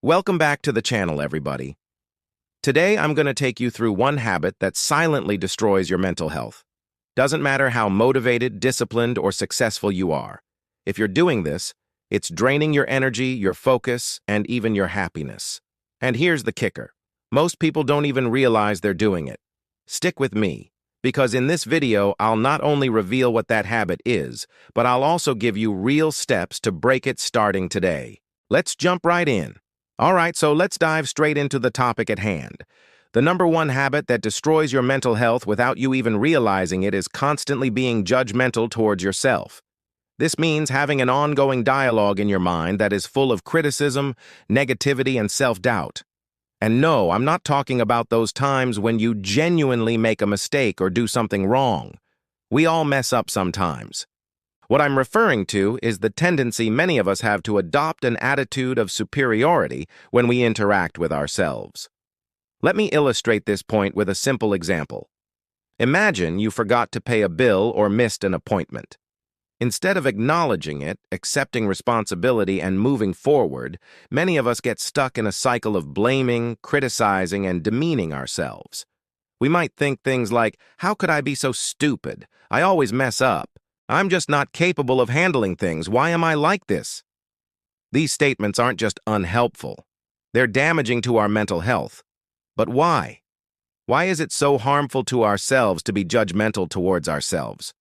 Welcome back to the channel, everybody. Today, I'm going to take you through one habit that silently destroys your mental health. Doesn't matter how motivated, disciplined, or successful you are. If you're doing this, it's draining your energy, your focus, and even your happiness. And here's the kicker. Most people don't even realize they're doing it. Stick with me, because in this video, I'll not only reveal what that habit is, but I'll also give you real steps to break it starting today. Let's jump right in. All right, so let's dive straight into the topic at hand. The number one habit that destroys your mental health without you even realizing it is constantly being judgmental towards yourself. This means having an ongoing dialogue in your mind that is full of criticism, negativity, and self-doubt. And no, I'm not talking about those times when you genuinely make a mistake or do something wrong. We all mess up sometimes. What I'm referring to is the tendency many of us have to adopt an attitude of superiority when we interact with ourselves. Let me illustrate this point with a simple example. Imagine you forgot to pay a bill or missed an appointment. Instead of acknowledging it, accepting responsibility, and moving forward, many of us get stuck in a cycle of blaming, criticizing, and demeaning ourselves. We might think things like, "How could I be so stupid? I always mess up. I'm just not capable of handling things. Why am I like this?" These statements aren't just unhelpful. They're damaging to our mental health. But why? Why is it so harmful to ourselves to be judgmental towards ourselves?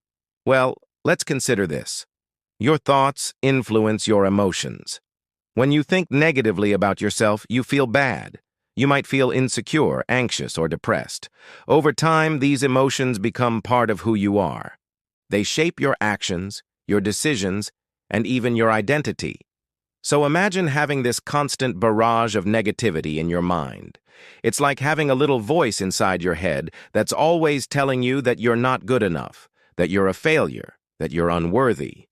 Well, let's consider this. Your thoughts influence your emotions. When you think negatively about yourself, you feel bad. You might feel insecure, anxious, or depressed. Over time, these emotions become part of who you are. They shape your actions, your decisions, and even your identity. So imagine having this constant barrage of negativity in your mind. It's like having a little voice inside your head that's always telling you that you're not good enough, that you're a failure, that you're unworthy.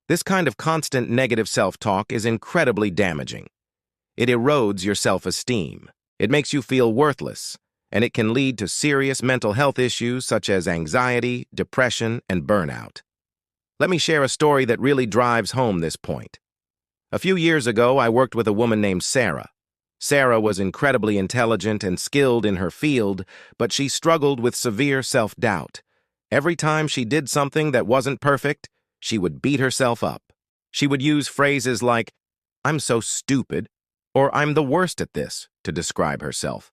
This kind of constant negative self-talk is incredibly damaging. It erodes your self-esteem. It makes you feel worthless, and it can lead to serious mental health issues such as anxiety, depression, and burnout. Let me share a story that really drives home this point. A few years ago, I worked with a woman named Sarah. Sarah was incredibly intelligent and skilled in her field, but she struggled with severe self-doubt. Every time she did something that wasn't perfect, she would beat herself up. She would use phrases like, "I'm so stupid," or "I'm the worst at this," to describe herself.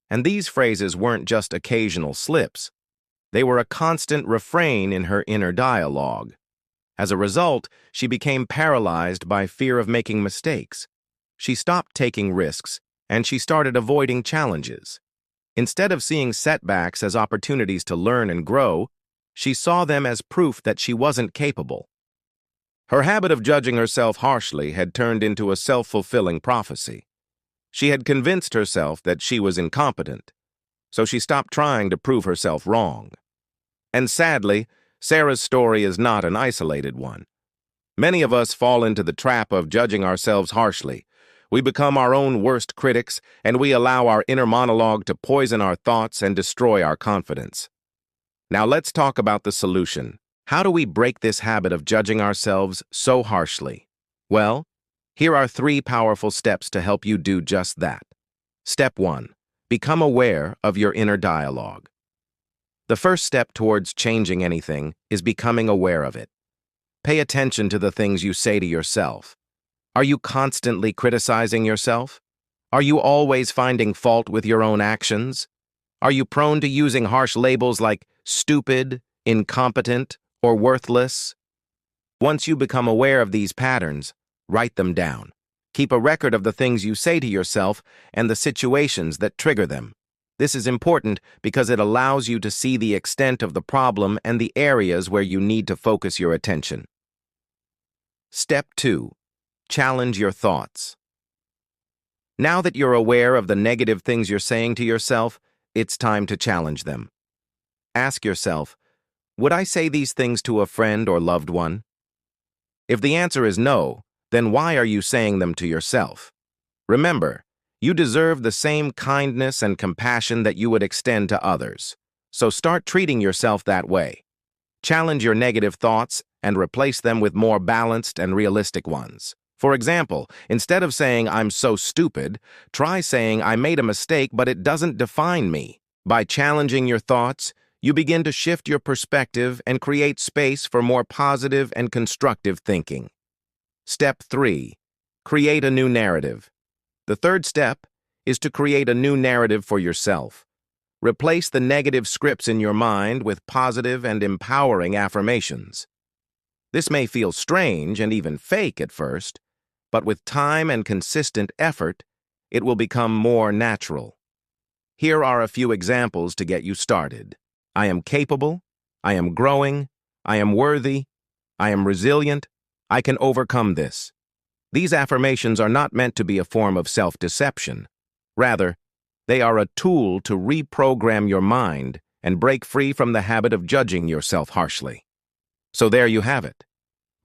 And these phrases weren't just occasional slips. They were a constant refrain in her inner dialogue. As a result, she became paralyzed by fear of making mistakes. She stopped taking risks, and she started avoiding challenges. Instead of seeing setbacks as opportunities to learn and grow, she saw them as proof that she wasn't capable. Her habit of judging herself harshly had turned into a self-fulfilling prophecy. She had convinced herself that she was incompetent, so she stopped trying to prove herself wrong. And sadly, Sarah's story is not an isolated one. Many of us fall into the trap of judging ourselves harshly. We become our own worst critics, and we allow our inner monologue to poison our thoughts and destroy our confidence. Now let's talk about the solution. How do we break this habit of judging ourselves so harshly? Well, here are 3 powerful steps to help you do just that. Step 1. Become aware of your inner dialogue. The first step towards changing anything is becoming aware of it. Pay attention to the things you say to yourself. Are you constantly criticizing yourself? Are you always finding fault with your own actions? Are you prone to using harsh labels like stupid, incompetent, or worthless? Once you become aware of these patterns, write them down. Keep a record of the things you say to yourself and the situations that trigger them. This is important because it allows you to see the extent of the problem and the areas where you need to focus your attention. Step 2. Challenge your thoughts. Now that you're aware of the negative things you're saying to yourself, it's time to challenge them. Ask yourself, would I say these things to a friend or loved one? If the answer is no, then why are you saying them to yourself? Remember, you deserve the same kindness and compassion that you would extend to others. So start treating yourself that way. Challenge your negative thoughts and replace them with more balanced and realistic ones. For example, instead of saying, "I'm so stupid," try saying, "I made a mistake, but it doesn't define me." By challenging your thoughts, you begin to shift your perspective and create space for more positive and constructive thinking. Step 3. Create a new narrative. The third step is to create a new narrative for yourself. Replace the negative scripts in your mind with positive and empowering affirmations. This may feel strange and even fake at first, but with time and consistent effort, it will become more natural. Here are a few examples to get you started. I am capable. I am growing. I am worthy. I am resilient. I can overcome this. These affirmations are not meant to be a form of self-deception. Rather, they are a tool to reprogram your mind and break free from the habit of judging yourself harshly. So there you have it.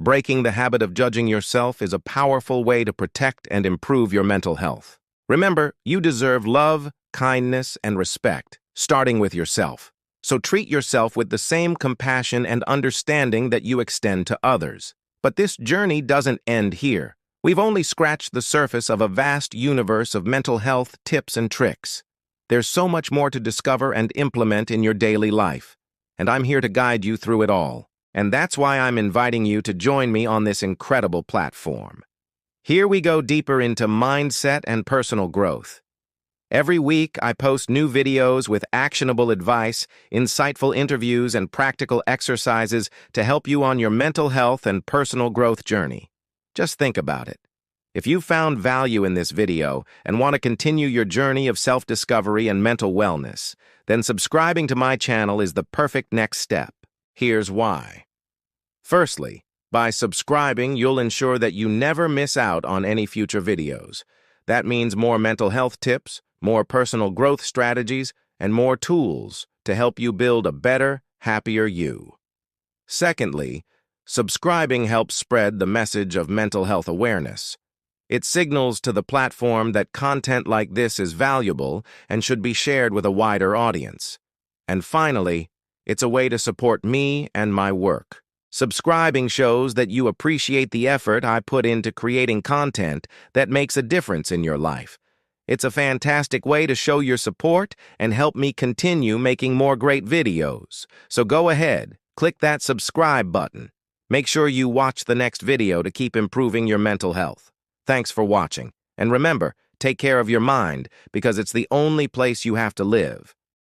Breaking the habit of judging yourself is a powerful way to protect and improve your mental health. Remember, you deserve love, kindness, and respect, starting with yourself. So treat yourself with the same compassion and understanding that you extend to others. But this journey doesn't end here. We've only scratched the surface of a vast universe of mental health tips and tricks. There's so much more to discover and implement in your daily life, and I'm here to guide you through it all. And that's why I'm inviting you to join me on this incredible platform. Here we go deeper into mindset and personal growth. Every week, I post new videos with actionable advice, insightful interviews, and practical exercises to help you on your mental health and personal growth journey. Just think about it. If you found value in this video and want to continue your journey of self-discovery and mental wellness, then subscribing to my channel is the perfect next step. Here's why. Firstly, by subscribing, you'll ensure that you never miss out on any future videos. That means more mental health tips, more personal growth strategies, and more tools to help you build a better, happier you. Secondly, subscribing helps spread the message of mental health awareness. It signals to the platform that content like this is valuable and should be shared with a wider audience. And finally, it's a way to support me and my work. Subscribing shows that you appreciate the effort I put into creating content that makes a difference in your life. It's a fantastic way to show your support and help me continue making more great videos. So go ahead, click that subscribe button. Make sure you watch the next video to keep improving your mental health. Thanks for watching. And remember, take care of your mind because it's the only place you have to live.